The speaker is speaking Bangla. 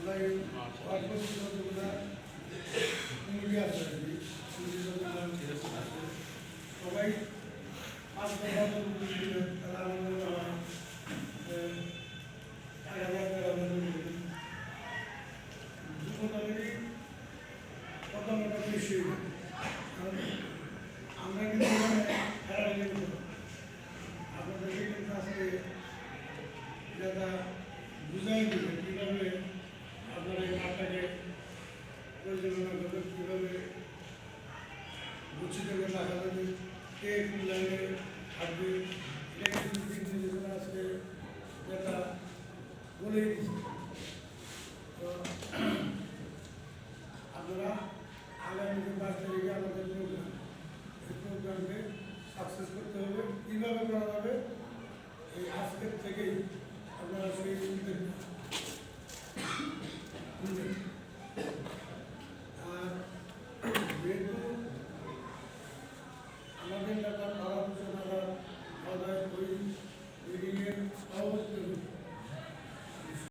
সবাই পাঁচ তারা যুবদলেরই প্রধানত বেশি আমরা কিন্তু খেলাধুলা করব আপনাদেরকে কিন্তু আজকে যারা বুঝাই দেবে কীভাবে আপনারা এই মাঠটাকে পরিচালনা করবেন, কীভাবে গচ্ছিত করে রাখা যাবে, কে কোন লাইনে থাকবে, এটা কিন্তু আজকে যেটা বলেই দিচ্ছে। তো আপনারা আগামী 5 তারিখে আমাদের প্রোগ্রাম, এই প্রোগ্রামকে সাকসেস করতে হবে। কীভাবে করা যাবে এই আজকের থেকেই আপনারা সেই উদ্যোগ। আর যেহেতু আমাদের এলাকার পাড়া পুজো মেলার আদায় ওই বিল্ডিংয়ের সভাপতি